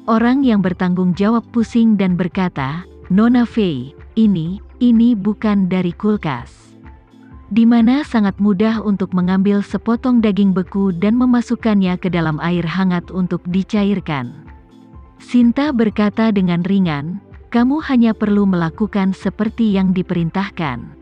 Orang yang bertanggung jawab pusing dan berkata, "Nona Fei, ini bukan dari kulkas." Di mana sangat mudah untuk mengambil sepotong daging beku dan memasukkannya ke dalam air hangat untuk dicairkan. Sinta berkata dengan ringan, "Kamu hanya perlu melakukan seperti yang diperintahkan."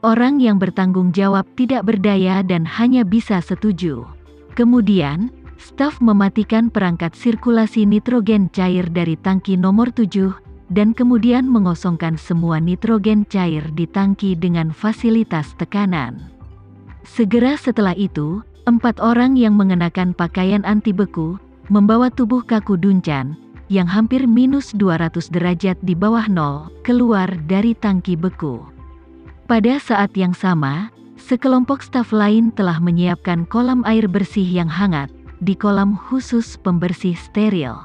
Orang yang bertanggung jawab tidak berdaya dan hanya bisa setuju. Kemudian, staf mematikan perangkat sirkulasi nitrogen cair dari tangki nomor 7, dan kemudian mengosongkan semua nitrogen cair di tangki dengan fasilitas tekanan. Segera setelah itu, 4 orang yang mengenakan pakaian anti beku, membawa tubuh kaku Duncan, yang hampir minus 200 derajat di bawah nol, keluar dari tangki beku. Pada saat yang sama, sekelompok staf lain telah menyiapkan kolam air bersih yang hangat, di kolam khusus pembersih steril.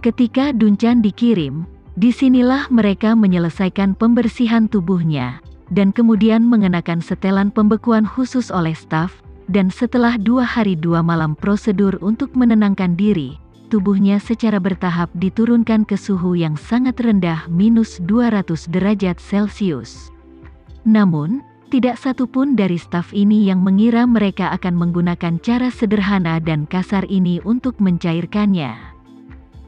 Ketika Duncan dikirim, disinilah mereka menyelesaikan pembersihan tubuhnya, dan kemudian mengenakan setelan pembekuan khusus oleh staf, dan setelah 2 hari 2 malam prosedur untuk menenangkan diri, tubuhnya secara bertahap diturunkan ke suhu yang sangat rendah minus 200 derajat Celcius. Namun, tidak satu pun dari staf ini yang mengira mereka akan menggunakan cara sederhana dan kasar ini untuk mencairkannya.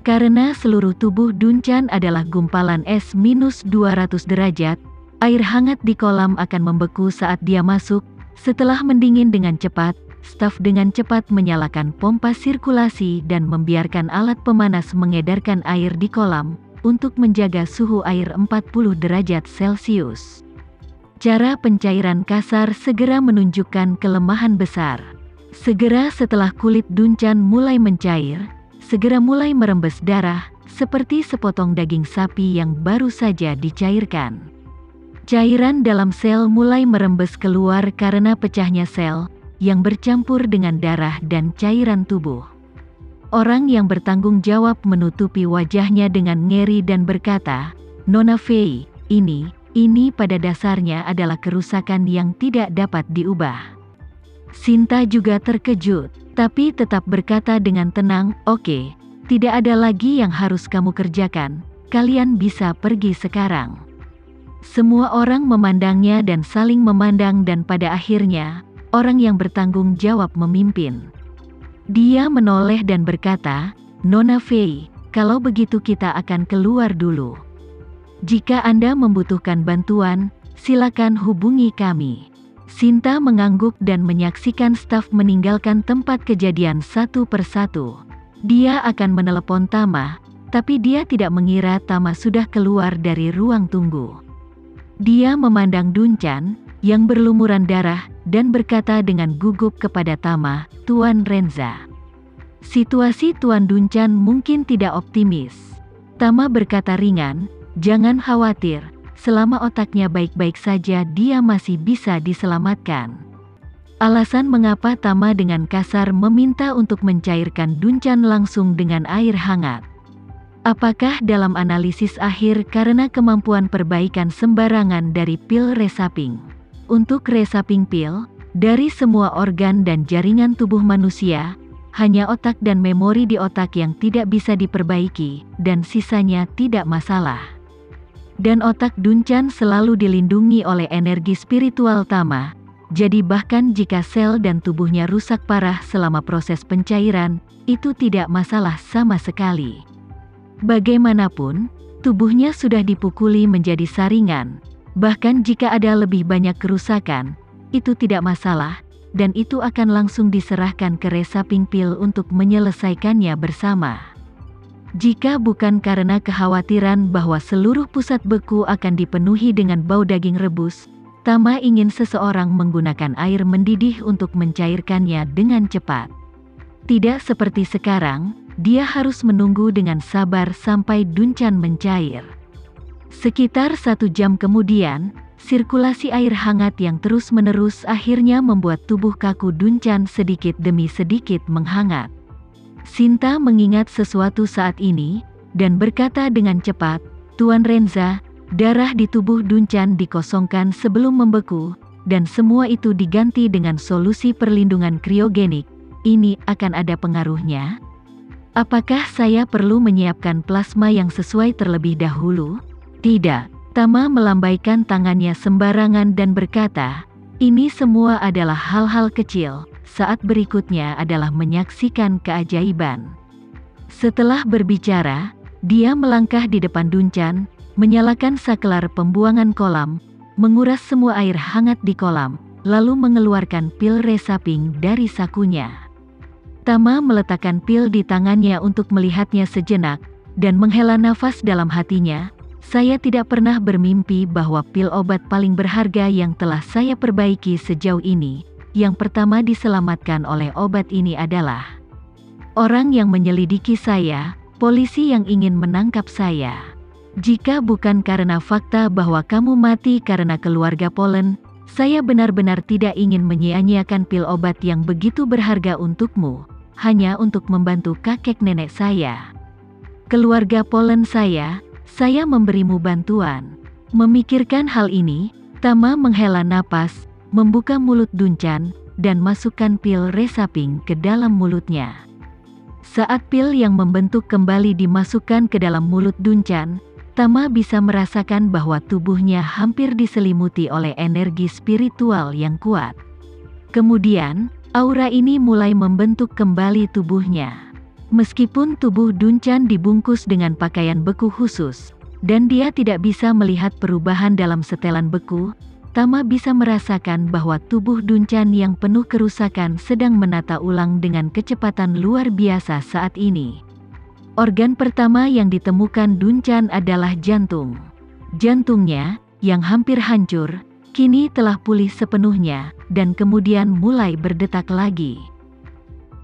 Karena seluruh tubuh Duncan adalah gumpalan es minus 200 derajat, air hangat di kolam akan membeku saat dia masuk. Setelah mendingin dengan cepat, staf dengan cepat menyalakan pompa sirkulasi dan membiarkan alat pemanas mengedarkan air di kolam, untuk menjaga suhu air 40 derajat Celcius. Cara pencairan kasar segera menunjukkan kelemahan besar. Segera setelah kulit Duncan mulai mencair, segera mulai merembes darah, seperti sepotong daging sapi yang baru saja dicairkan. Cairan dalam sel mulai merembes keluar karena pecahnya sel, yang bercampur dengan darah dan cairan tubuh. Orang yang bertanggung jawab menutupi wajahnya dengan ngeri dan berkata, "Nona Fei, ini pada dasarnya adalah kerusakan yang tidak dapat diubah." Sinta juga terkejut, tapi tetap berkata dengan tenang, "Oke, tidak ada lagi yang harus kamu kerjakan, kalian bisa pergi sekarang." Semua orang memandangnya dan saling memandang dan pada akhirnya, orang yang bertanggung jawab memimpin. Dia menoleh dan berkata, "Nona Fei, kalau begitu kita akan keluar dulu. Jika Anda membutuhkan bantuan, silakan hubungi kami." Sinta mengangguk dan menyaksikan staf meninggalkan tempat kejadian satu persatu. Dia akan menelepon Tama, tapi dia tidak mengira Tama sudah keluar dari ruang tunggu. Dia memandang Duncan, yang berlumuran darah, dan berkata dengan gugup kepada Tama, "Tuan Renza." Situasi Tuan Duncan mungkin tidak optimis. Tama berkata ringan, "Jangan khawatir, selama otaknya baik-baik saja dia masih bisa diselamatkan." Alasan mengapa Tama dengan kasar meminta untuk mencairkan Duncan langsung dengan air hangat. Apakah dalam analisis akhir karena kemampuan perbaikan sembarangan dari pil resaping? Untuk resaping pil, dari semua organ dan jaringan tubuh manusia, hanya otak dan memori di otak yang tidak bisa diperbaiki, dan sisanya tidak masalah. Dan otak Duncan selalu dilindungi oleh energi spiritual Tama, jadi bahkan jika sel dan tubuhnya rusak parah selama proses pencairan, itu tidak masalah sama sekali. Bagaimanapun, tubuhnya sudah dipukuli menjadi saringan, bahkan jika ada lebih banyak kerusakan, itu tidak masalah, dan itu akan langsung diserahkan ke resaping pil untuk menyelesaikannya bersama. Jika bukan karena kekhawatiran bahwa seluruh pusat beku akan dipenuhi dengan bau daging rebus, Tama ingin seseorang menggunakan air mendidih untuk mencairkannya dengan cepat. Tidak seperti sekarang, dia harus menunggu dengan sabar sampai Duncan mencair. Sekitar 1 jam kemudian, sirkulasi air hangat yang terus-menerus akhirnya membuat tubuh kaku Duncan sedikit demi sedikit menghangat. Sinta mengingat sesuatu saat ini, dan berkata dengan cepat, "Tuan Renza, darah di tubuh Duncan dikosongkan sebelum membeku, dan semua itu diganti dengan solusi perlindungan kriogenik. Ini akan ada pengaruhnya?" Apakah saya perlu menyiapkan plasma yang sesuai terlebih dahulu? Tidak. Tama melambaikan tangannya sembarangan dan berkata, ini semua adalah hal-hal kecil. Saat berikutnya adalah menyaksikan keajaiban. Setelah berbicara, dia melangkah di depan Duncan, menyalakan saklar pembuangan kolam, menguras semua air hangat di kolam, lalu mengeluarkan pil resaping dari sakunya. Tama meletakkan pil di tangannya untuk melihatnya sejenak, dan menghela nafas dalam hatinya. Saya tidak pernah bermimpi bahwa pil obat paling berharga yang telah saya perbaiki sejauh ini, yang pertama diselamatkan oleh obat ini adalah orang yang menyelidiki saya, polisi yang ingin menangkap saya. Jika bukan karena fakta bahwa kamu mati karena keluarga Polen, saya benar-benar tidak ingin menyia-nyiakan pil obat yang begitu berharga untukmu, hanya untuk membantu kakek nenek saya. Keluarga Polen saya memberimu bantuan. Memikirkan hal ini, Tama menghela napas, membuka mulut Duncan, dan masukkan pil resaping ke dalam mulutnya. Saat pil yang membentuk kembali dimasukkan ke dalam mulut Duncan, Tama bisa merasakan bahwa tubuhnya hampir diselimuti oleh energi spiritual yang kuat. Kemudian, aura ini mulai membentuk kembali tubuhnya. Meskipun tubuh Duncan dibungkus dengan pakaian beku khusus, dan dia tidak bisa melihat perubahan dalam setelan beku, Tama bisa merasakan bahwa tubuh Duncan yang penuh kerusakan sedang menata ulang dengan kecepatan luar biasa saat ini. Organ pertama yang ditemukan Duncan adalah jantung. Jantungnya, yang hampir hancur, kini telah pulih sepenuhnya, dan kemudian mulai berdetak lagi.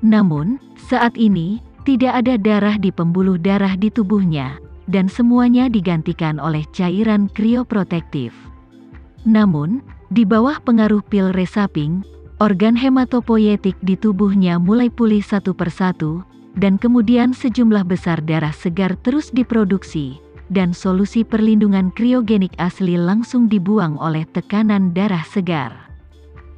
Namun, saat ini, tidak ada darah di pembuluh darah di tubuhnya, dan semuanya digantikan oleh cairan krioprotektif. Namun, di bawah pengaruh pil resaping, organ hematopoietik di tubuhnya mulai pulih satu persatu, dan kemudian sejumlah besar darah segar terus diproduksi, dan solusi perlindungan kriogenik asli langsung dibuang oleh tekanan darah segar.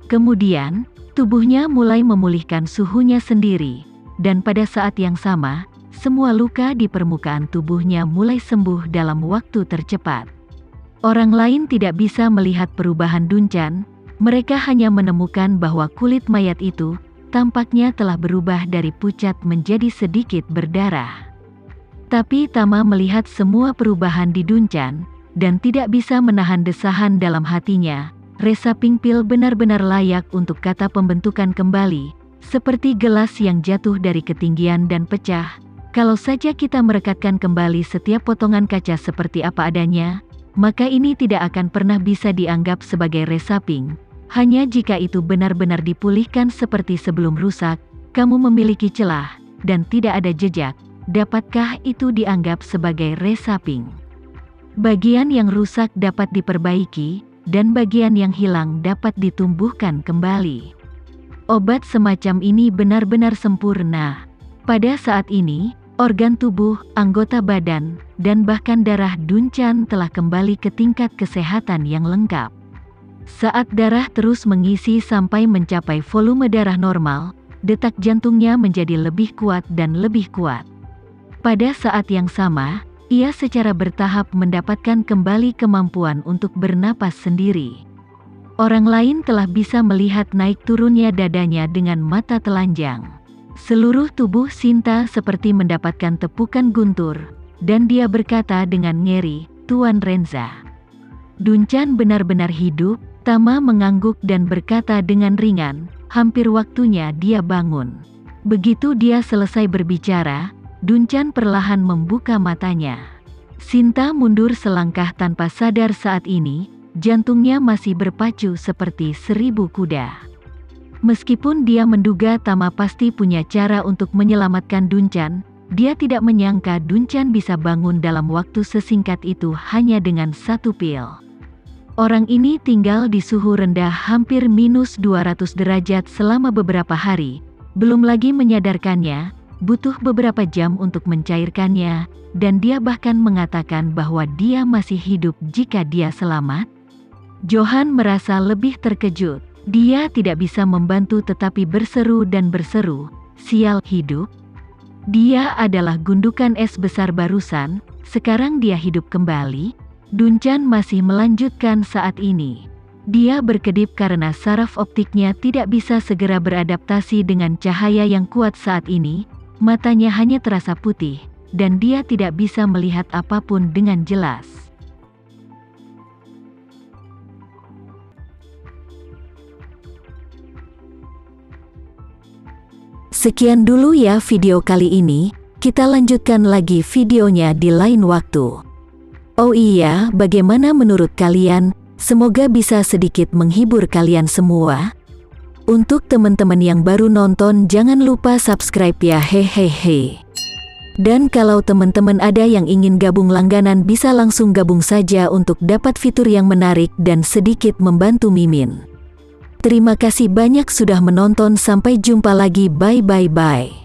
Kemudian, tubuhnya mulai memulihkan suhunya sendiri, dan pada saat yang sama, semua luka di permukaan tubuhnya mulai sembuh dalam waktu tercepat. Orang lain tidak bisa melihat perubahan Duncan, mereka hanya menemukan bahwa kulit mayat itu tampaknya telah berubah dari pucat menjadi sedikit berdarah. Tapi Tama melihat semua perubahan di Duncan, dan tidak bisa menahan desahan dalam hatinya. Resaping pil benar-benar layak untuk kata pembentukan kembali, seperti gelas yang jatuh dari ketinggian dan pecah. Kalau saja kita merekatkan kembali setiap potongan kaca seperti apa adanya, maka ini tidak akan pernah bisa dianggap sebagai resaping. Hanya jika itu benar-benar dipulihkan seperti sebelum rusak, kamu memiliki celah, dan tidak ada jejak, dapatkah itu dianggap sebagai resaping? Bagian yang rusak dapat diperbaiki, dan bagian yang hilang dapat ditumbuhkan kembali. Obat semacam ini benar-benar sempurna. Pada saat ini, organ tubuh, anggota badan, dan bahkan darah Duncan telah kembali ke tingkat kesehatan yang lengkap. Saat darah terus mengisi sampai mencapai volume darah normal, detak jantungnya menjadi lebih kuat dan lebih kuat. Pada saat yang sama, ia secara bertahap mendapatkan kembali kemampuan untuk bernapas sendiri. Orang lain telah bisa melihat naik turunnya dadanya dengan mata telanjang. Seluruh tubuh Sinta seperti mendapatkan tepukan guntur, dan dia berkata dengan ngeri, "Tuan Renza." Duncan benar-benar hidup. Tama mengangguk dan berkata dengan ringan, "Hampir waktunya dia bangun." Begitu dia selesai berbicara, Duncan perlahan membuka matanya. Sinta mundur selangkah tanpa sadar saat ini, jantungnya masih berpacu seperti 1000 kuda. Meskipun dia menduga Tama pasti punya cara untuk menyelamatkan Duncan, dia tidak menyangka Duncan bisa bangun dalam waktu sesingkat itu hanya dengan satu pil. Orang ini tinggal di suhu rendah hampir minus 200 derajat selama beberapa hari, belum lagi menyadarkannya, butuh beberapa jam untuk mencairkannya, dan dia bahkan mengatakan bahwa dia masih hidup jika dia selamat. Johan merasa lebih terkejut. Dia tidak bisa membantu tetapi berseru dan berseru, "Sial, hidup?" Dia adalah gundukan es besar barusan, sekarang dia hidup kembali. Duncan masih melanjutkan saat ini. Dia berkedip karena saraf optiknya tidak bisa segera beradaptasi dengan cahaya yang kuat saat ini. Matanya hanya terasa putih, dan dia tidak bisa melihat apapun dengan jelas. Sekian dulu ya video kali ini, kita lanjutkan lagi videonya di lain waktu. Oh iya, bagaimana menurut kalian? Semoga bisa sedikit menghibur kalian semua. Untuk teman-teman yang baru nonton, jangan lupa subscribe ya, hehehe. Dan kalau teman-teman ada yang ingin gabung langganan, bisa langsung gabung saja untuk dapat fitur yang menarik dan sedikit membantu Mimin. Terima kasih banyak sudah menonton, sampai jumpa lagi, bye.